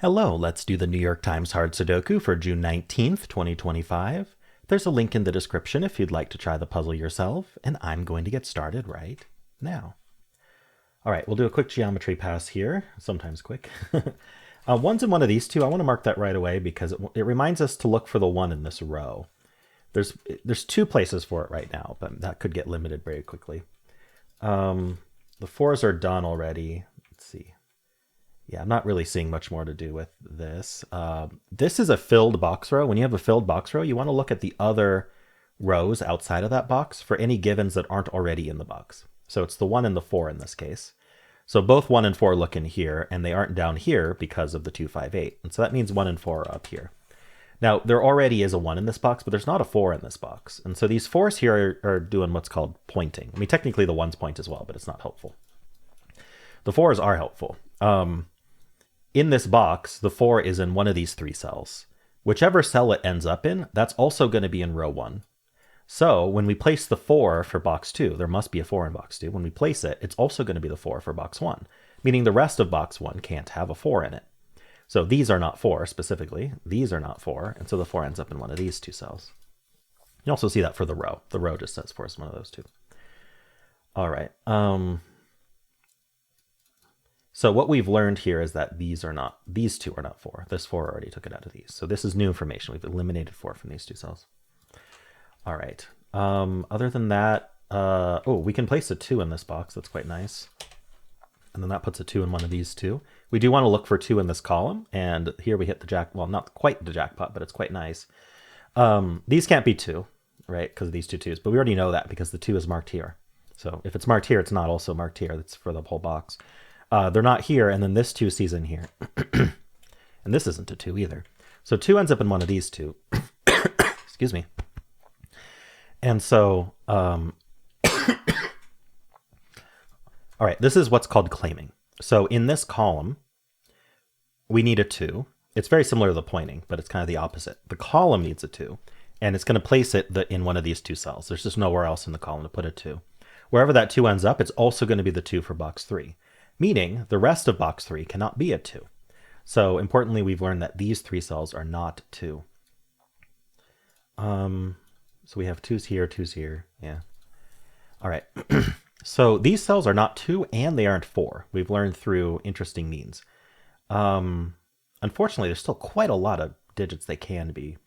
Hello, let's do the New York Times Hard Sudoku for June 19th, 2025. There's a link in the description if you'd like to try the puzzle yourself, and I'm going to get started right now. All right, we'll do a quick geometry pass here, sometimes quick. One's in one of these two. I want to mark that right away because it reminds us to look for the one in this row. There's two places for it right now, but that could get limited very quickly. The fours are done already. Let's see. Yeah, I'm not really seeing much more to do with this. This is a filled box row. When you have a filled box row, you want to look at the other rows outside of that box for any givens that aren't already in the box. So it's the 1 and the 4 in this case. So both 1 and 4 look in here, and they aren't down here because of the 2, 5, 8. And so that means 1 and 4 are up here. Now, there already is a 1 in this box, but there's not a 4 in this box. And so these 4s here are doing what's called pointing. I mean, technically the 1s point as well, but it's not helpful. The 4s are helpful. In this box, the 4 is in one of these 3 cells. Whichever cell it ends up in, that's also going to be in row 1. So when we place the 4 for box 2, there must be a 4 in box 2. When we place it, it's also going to be the 4 for box 1, meaning the rest of box 1 can't have a 4 in it. So these are not 4 specifically. These are not 4, and so the 4 ends up in one of these 2 cells. You also see that for the row. The row just says 4 is one of those 2. All right. So what we've learned here is that these 2 are not 4. This 4 already took it out of these. So this is new information. We've eliminated 4 from these 2 cells. All right. Other than that, we can place a 2 in this box. That's quite nice. And then that puts a 2 in one of these 2. We do want to look for 2 in this column. And here we hit the well, not quite the jackpot, but it's quite nice. These can't be 2, right? Because of these 2 2s. But we already know that because the 2 is marked here. So if it's marked here, it's not also marked here. That's for the whole box. They're not here, and then this 2 sees in here. And this isn't a 2 either. So 2 ends up in one of these 2. Excuse me. And so, all right, this is what's called claiming. So in this column, we need a 2. It's very similar to the pointing, but it's kind of the opposite. The column needs a 2, and it's going to place it in one of these 2 cells. There's just nowhere else in the column to put a 2. Wherever that 2 ends up, it's also going to be the 2 for box 3. Meaning the rest of box 3 cannot be a 2. So importantly, we've learned that these 3 cells are not 2. So we have 2s here, 2s here. Yeah. All right. So these cells are not 2 and they aren't 4. We've learned through interesting means. Unfortunately, there's still quite a lot of digits they can be.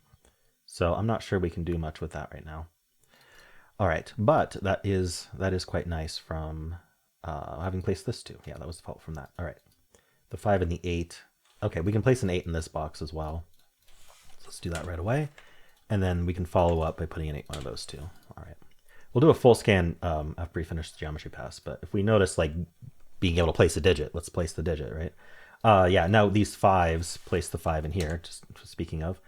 So I'm not sure we can do much with that right now. All right. But that is quite nice from having placed this 2. Yeah, that was the fault from that. All right. The 5 and the 8. Okay, we can place an 8 in this box as well. So let's do that right away. And then we can follow up by putting an 8 in one of those 2. All right. We'll do a full scan after we finish the geometry pass. But if we notice like being able to place a digit, let's place the digit, right? Yeah, now these 5s, place the 5 in here, just speaking of.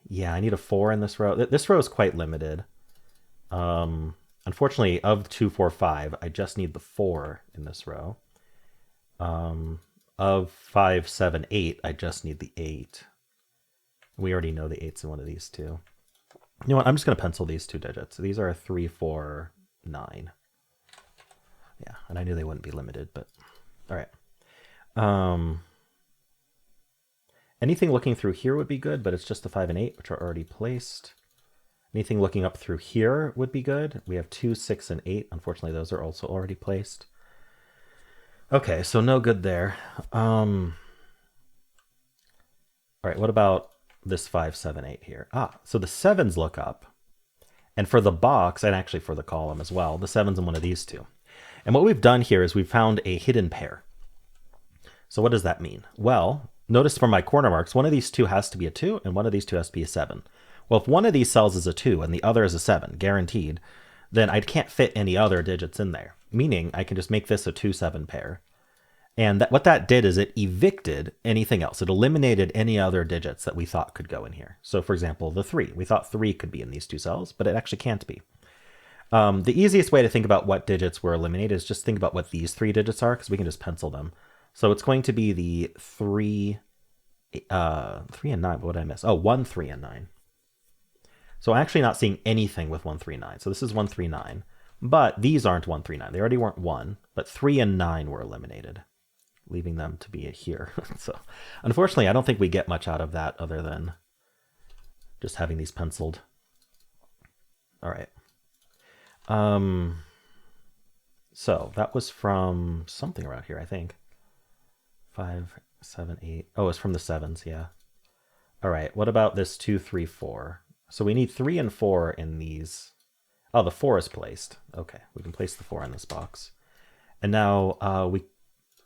Yeah, I need a 4 in this row. This row is quite limited. Unfortunately, of 2, 4, 5, I just need the 4 in this row. Of 5, 7, 8, I just need the 8. We already know the 8's in one of these 2. You know what? I'm just going to pencil these 2 digits. These are 3, 4, 9. Yeah, and I knew they wouldn't be limited, but all right. Anything looking through here would be good, but it's just the 5 and 8, which are already placed. Anything looking up through here would be good. We have 2, 6, and 8. Unfortunately, those are also already placed. Okay, so no good there. All right, what about this 5, 7, 8 here? So the 7s look up. And for the box, and actually for the column as well, the 7's in one of these 2. And what we've done here is we've found a hidden pair. So what does that mean? Well, notice from my corner marks, one of these 2 has to be a 2, and one of these 2 has to be a 7. Well, if one of these cells is a 2 and the other is a 7, guaranteed, then I can't fit any other digits in there, meaning I can just make this a 2, 7 pair. And what that did is it evicted anything else. It eliminated any other digits that we thought could go in here. So for example, the 3. We thought 3 could be in these 2 cells, but it actually can't be. The easiest way to think about what digits were eliminated is just think about what these 3 digits are, because we can just pencil them. So it's going to be the 3 and 9. What did I miss? 1, 3, and 9. So I'm actually not seeing anything with 1, 3, 9. So this is 1, 3, 9. But these aren't 1, 3, 9. They already weren't 1, but 3 and 9 were eliminated. leaving them to be here. So unfortunately, I don't think we get much out of that other than just having these penciled. All right. So that was from something around here, I think. 5, 7, 8. Oh, it's from the 7s, yeah. All right, what about this 2, 3, 4? So we need 3 and 4 in these. Oh, the 4 is placed. Okay, we can place the 4 in this box. And now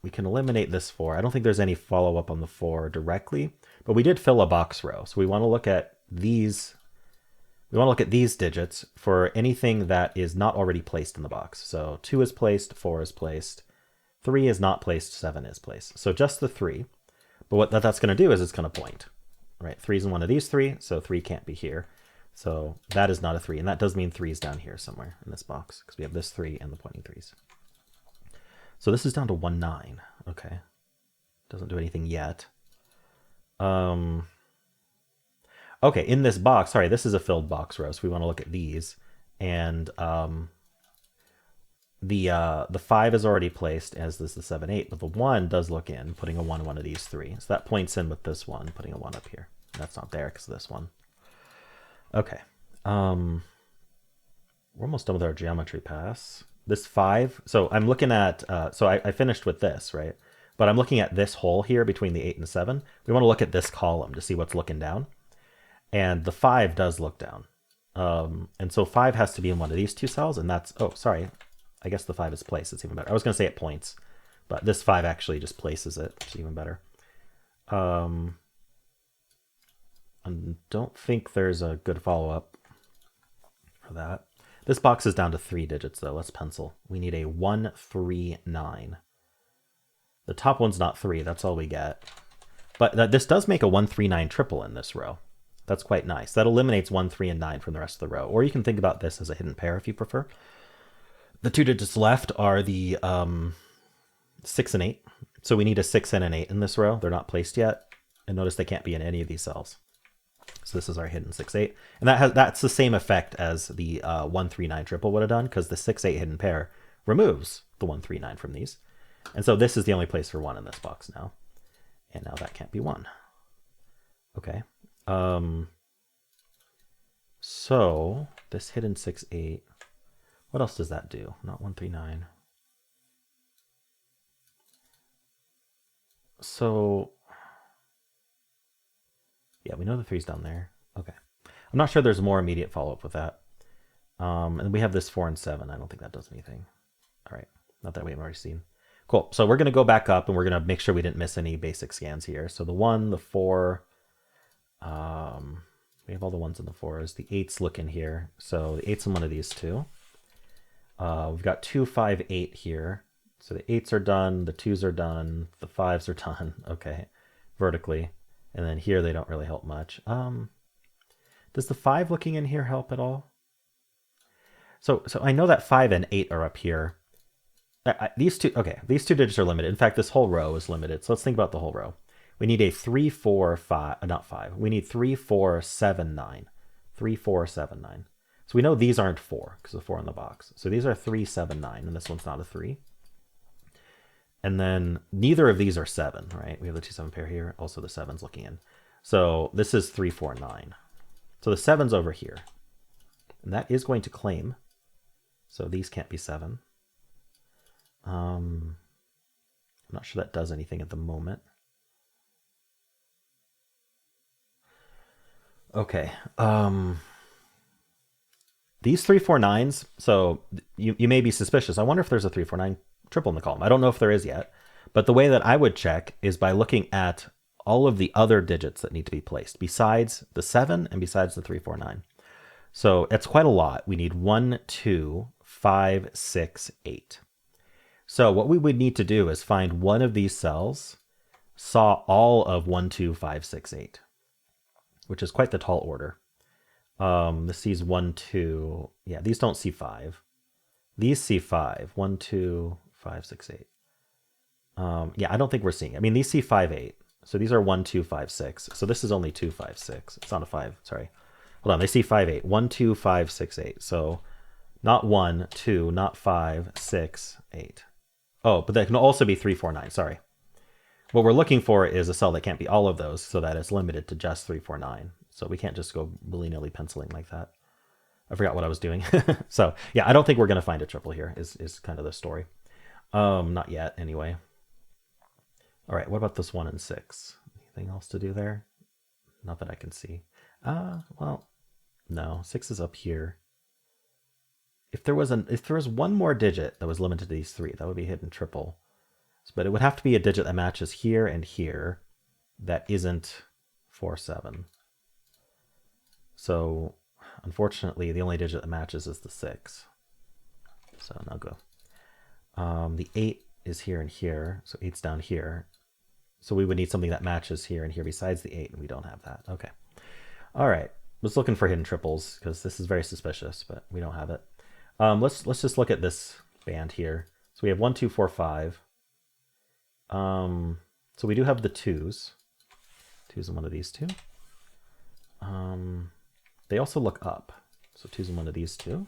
we can eliminate this 4. I don't think there's any follow-up on the 4 directly, but we did fill a box row. So we want to look at these. We want to look at these digits for anything that is not already placed in the box. So 2 is placed, 4 is placed, 3 is not placed, 7 is placed. So just the 3. But what that's going to do is it's going to point. Right, 3 is in one of these 3, so 3 can't be here. So that is not a 3, and that does mean 3 is down here somewhere in this box, because we have this 3 and the pointing 3s. So this is down to 1, 9. Okay. Doesn't do anything yet. Okay, in this box, sorry, this is a filled box row, so we want to look at these. And the 5 is already placed, as this is the 7, 8, but the 1 does look in, putting a 1 in one of these 3. So that points in with this 1, putting a 1 up here. That's not there because of this 1. Okay. We're almost done with our geometry pass. This 5, so I'm looking at, so I finished with this, right? But I'm looking at this hole here between the 8 and the 7. We want to look at this column to see what's looking down. And the 5 does look down. And so 5 has to be in one of these 2 cells, and that's, oh, sorry. I guess the 5 is placed. It's even better. I was going to say it points, but this 5 actually just places it, which is even better. I don't think there's a good follow-up for that. This box is down to 3 digits, though. Let's pencil. We need a 1, 3, 9. The top one's not 3. That's all we get. But this does make a 1, 3, 9 triple in this row. That's quite nice. That eliminates 1, 3, and 9 from the rest of the row. Or you can think about this as a hidden pair if you prefer. The 2 digits left are the 6 and 8. So we need a 6 and an 8 in this row. They're not placed yet. And notice they can't be in any of these cells. So this is our hidden 6, 8. And that's the same effect as the 1, 3, 9 triple would have done, because the 6, 8 hidden pair removes the 1, 3, 9 from these. And so this is the only place for 1 in this box now. And now that can't be 1. Okay. So this hidden 6, 8. What else does that do? Not 1, 3, 9. So, yeah, we know the 3's down there. Okay. I'm not sure there's more immediate follow-up with that. And we have this 4 and 7. I don't think that does anything. All right. Not that we've already seen. Cool. So we're going to go back up, and we're going to make sure we didn't miss any basic scans here. So the 1, the 4, we have all the 1s and the 4s. The 8's look in here. So the 8's in one of these 2. We've got 2, 5, 8 here. So the 8s are done, the 2s are done, the 5s are done. Okay, vertically. And then here they don't really help much. Does the 5 looking in here help at all? So I know that 5 and 8 are up here. These two digits are limited. In fact, this whole row is limited. So let's think about the whole row. We need a 3, 4, 5, not 5. We need 3, 4, 7, 9. 3, 4, 7, 9. So we know these aren't 4 because of 4 in the box. So these are 3, 7, 9, and this one's not a 3. And then neither of these are 7, right? We have the 2, 7 pair here. Also the 7's looking in. So this is 3, 4, 9. So the 7's over here. And that is going to claim. So these can't be 7. I'm not sure that does anything at the moment. Okay. These 3, 4, 9s, so you may be suspicious. I wonder if there's a 3, 4, 9 triple in the column. I don't know if there is yet, but the way that I would check is by looking at all of the other digits that need to be placed besides the 7 and besides the 3, 4, 9. So it's quite a lot. We need 1, 2, 5, 6, 8. So what we would need to do is find one of these cells saw all of 1, 2, 5, 6, 8, which is quite the tall order. This sees 1, 2. Yeah, these don't see 5. These see 5. 1, 2, 5, 6, 8. Yeah, I don't think we're seeing it. I mean, these see 5, 8. So these are 1, 2, 5, 6. So this is only 2, 5, 6. It's not a 5. Sorry. Hold on. They see 5, 8. 1, 2, 5, 6, 8. So not 1, 2, not 5, 6, 8. Oh, but that can also be 3, 4, 9. Sorry. What we're looking for is a cell that can't be all of those, so that it's limited to just 3, 4, 9. So we can't just go willy-nilly penciling like that. I forgot what I was doing. So yeah, I don't think we're going to find a triple here is kind of the story. Not yet, anyway. All right, what about this 1 and 6? Anything else to do there? Not that I can see. Well, no, 6 is up here. If there was one more digit that was limited to these 3, that would be hidden triple. But it would have to be a digit that matches here and here that isn't 4, 7. So unfortunately, the only digit that matches is the 6. So now go. The 8 is here and here, so 8's down here. So we would need something that matches here and here besides the 8, and we don't have that. Okay. All right. Was looking for hidden triples because this is very suspicious, but we don't have it. Let's just look at this band here. So we have 1, 2, 4, 5. So we do have the 2s. 2's in one of these two. They also look up. So 2's in one of these two.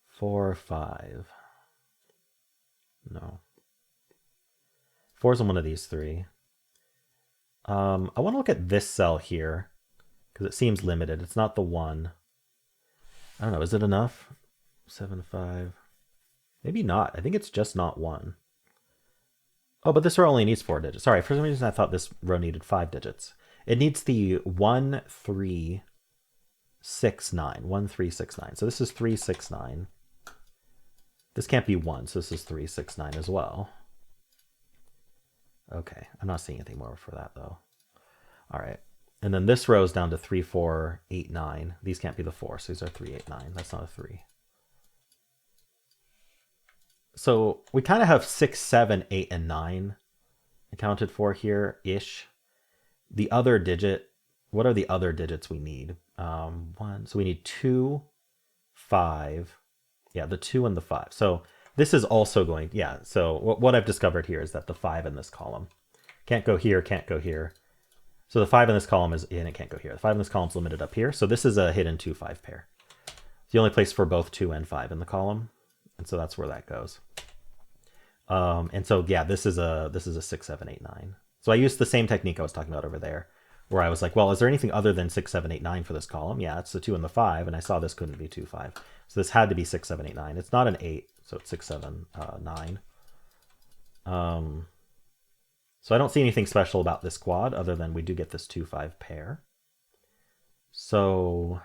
4, 5. No. 4's in one of these 3. I want to look at this cell here because it seems limited. It's not the 1. I don't know. Is it enough? 7, 5. Maybe not. I think it's just not 1. Oh, but this row only needs 4 digits. Sorry, for some reason I thought this row needed 5 digits. It needs the 1, 3, 6, 9. 1, 3, 6, 9. So this is 3, 6, 9. This can't be 1, so this is 3, 6, 9 as well. Okay, I'm not seeing anything more for that though. All right, and then this row is down to 3, 4, 8, 9. These can't be the 4, so these are 3, 8, 9. That's not a 3. So we kind of have 6, 7, 8, and 9 accounted for here-ish. The other digit, what are the other digits we need? 1, so we need 2, 5. Yeah, the 2 and the 5. So this is also going, yeah, so what I've discovered here is that the 5 in this column can't go here, can't go here. So the 5 in this column is in, it can't go here. The 5 in this column is limited up here. So this is a hidden 2, 5 pair. It's the only place for both 2 and 5 in the column. And so that's where that goes. And so, yeah, this is a 6, 7, 8, 9. So I used the same technique I was talking about over there, where I was like, well, is there anything other than 6, 7, 8, 9 for this column? Yeah, it's the 2 and the 5, and I saw this couldn't be 2, 5. So this had to be 6, 7, 8, 9. It's not an 8, so it's 6, 7, 9. So I don't see anything special about this quad other than we do get this 2, 5 pair. So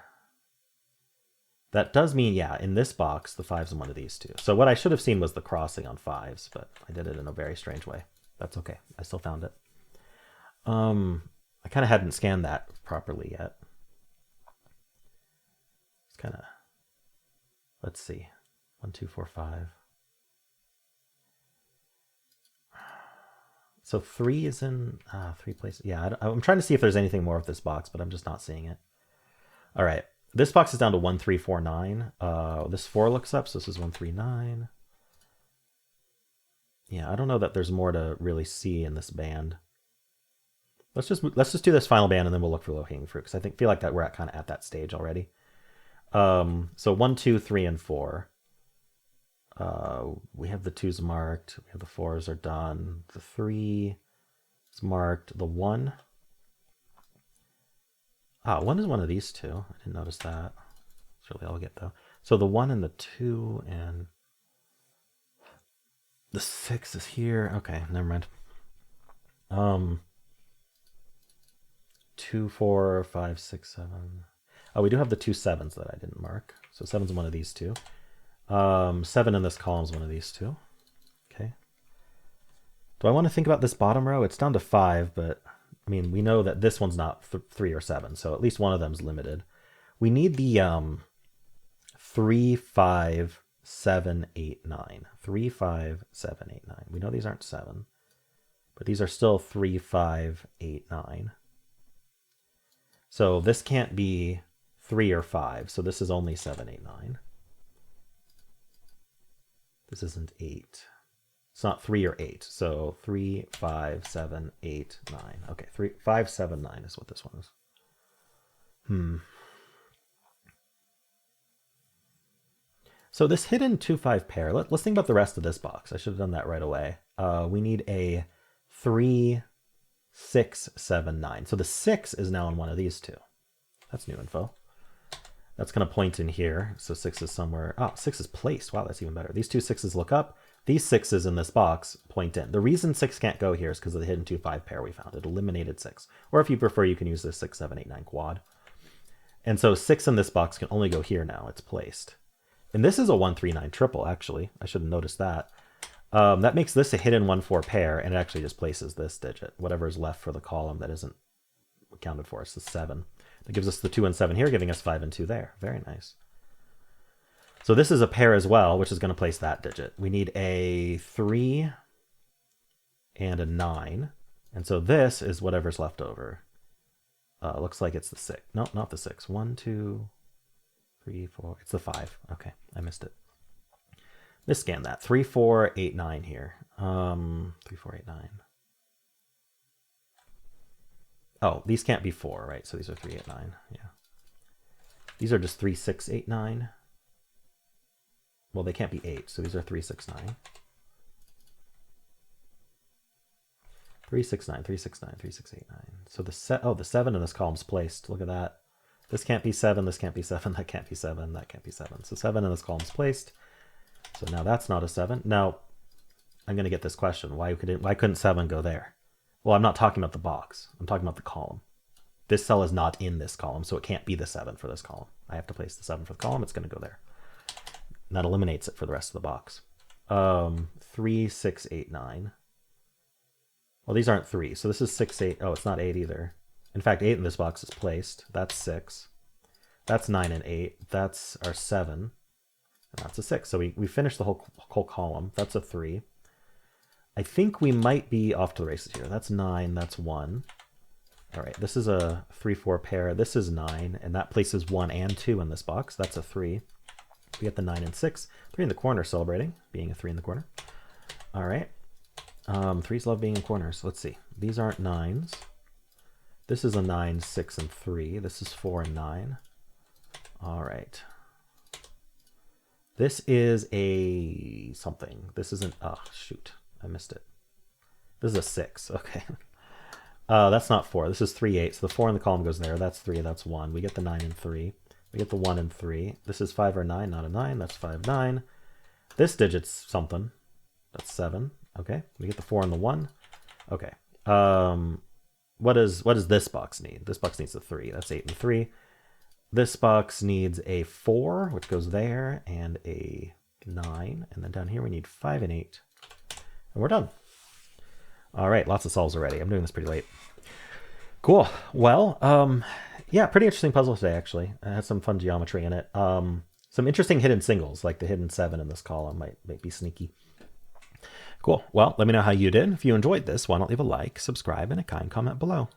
that does mean, yeah, in this box, the 5's in one of these two. So what I should have seen was the crossing on 5's, but I did it in a very strange way. That's okay. I still found it. I kind of hadn't scanned that properly yet. It's kind of, let's see. 1, 2, 4, 5. So 3 is in 3 places. Yeah, I'm trying to see if there's anything more of this box, but I'm just not seeing it. All right. This box is down to 1, 3, 4, 9. This 4 looks up, so this is 1, 3, 9. Yeah, I don't know that there's more to really see in this band. Let's just do this final band and then we'll look for low-hanging fruit, because I feel like that we're kind of at that stage already. So 1, 2, 3, and 4. We have the 2's marked. We have the 4's are done. The 3 is marked. The 1. 1 is one of these two. I didn't notice that. That's really all I get though. So the 1 and the 2 and the 6 is here. Okay, never mind. 2, 4, 5, 6, 7. Oh, we do have the 2 7's that I didn't mark. So 7's one of these two. 7 in this column is one of these two. Okay. Do I want to think about this bottom row? It's down to 5, but I mean, we know that this one's not 3 or 7, so at least one of them's limited. We need the 3, 5, 7, 8, 9. 3, 5, 7, 8, 9. We know these aren't 7, but these are still 3, 5, 8, 9. So this can't be 3 or 5, so this is only 7, 8, 9. This isn't 8. It's not 3 or 8. So 3, 5, 7, 8, 9. Okay, 3, 5, 7, 9 is what this one is. So this hidden 2, 5 pair, let's think about the rest of this box. I should have done that right away. We need a 3, 6, 7, 9. So the 6 is now in one of these two. That's new info. That's going to point in here. So 6 is somewhere. Oh, 6 is placed. Wow, that's even better. These two 6s look up. These 6s in this box point in. The reason 6 can't go here is because of the hidden 2-5 pair we found. It eliminated 6. Or if you prefer, you can use this 6, 7, 8, 9 quad. And so 6 in this box can only go here now. It's placed. And this is a 1, 3, 9 triple, actually. I should have noticed that. That makes this a hidden 1, 4 pair, and it actually just places this digit. Whatever is left for the column that isn't accounted for is the 7. That gives us the 2 and 7 here, giving us 5 and 2 there. Very nice. So this is a pair as well, which is going to place that digit. We need a 3 and a 9. And so this is whatever's left over. Looks like it's the 6. No, not the 6. 1, 2, 3, 4. It's the 5. Okay, I missed it. Misscan that. 3, 4, 8, 9 here. 3, 4, 8, 9. Oh, these can't be 4, right? So these are 3, 8, 9. Yeah. These are just 3, 6, 8, 9. Well, they can't be 8, so these are 3, 6, 9. 3, 6, 9, 3, 6, 9, 3, 6, 8, 9. So the 7 in this column's placed. Look at that. This can't be 7, this can't be 7, that can't be 7, that can't be 7. So 7 in this column's placed. So now that's not a 7. Now, I'm going to get this question. Why couldn't 7 go there? Well, I'm not talking about the box. I'm talking about the column. This cell is not in this column, so it can't be the 7 for this column. I have to place the 7 for the column. It's going to go there. And that eliminates it for the rest of the box. 3, 6, 8, 9. Well, these aren't 3, so this is 6, 8. Oh, it's not 8 either. In fact, 8 in this box is placed. That's 6. That's 9 and 8. That's our 7. And that's a 6. So we finished the whole column. That's a 3. I think we might be off to the races here. That's 9. That's 1. All right, this is a 3, 4 pair. This is 9, and that places 1 and 2 in this box. That's a 3. We get the 9 and 6. 3 in the corner celebrating, being a 3 in the corner. All right. 3s love being in corners. Let's see. These aren't 9s. This is a 9, 6, and 3. This is 4 and 9. All right. This is a something. This isn't, oh, shoot. I missed it. This is a 6. Okay. That's not 4. This is 3, 8. So the 4 in the column goes there. That's 3. That's 1. We get the 9 and 3. We get the 1 and 3. This is 5 or 9, not a 9. That's 5, 9. This digit's something. That's 7. Okay. We get the 4 and the 1. Okay. What does this box need? This box needs a 3. That's 8 and 3. This box needs a 4, which goes there, and a 9. And then down here we need 5 and 8. And we're done. All right, lots of solves already. I'm doing this pretty late. Cool. Well, yeah, pretty interesting puzzle today, actually. It has some fun geometry in it. Some interesting hidden singles, like the hidden 7 in this column might be sneaky. Cool. Well, let me know how you did. If you enjoyed this, why not leave a like, subscribe, and a kind comment below.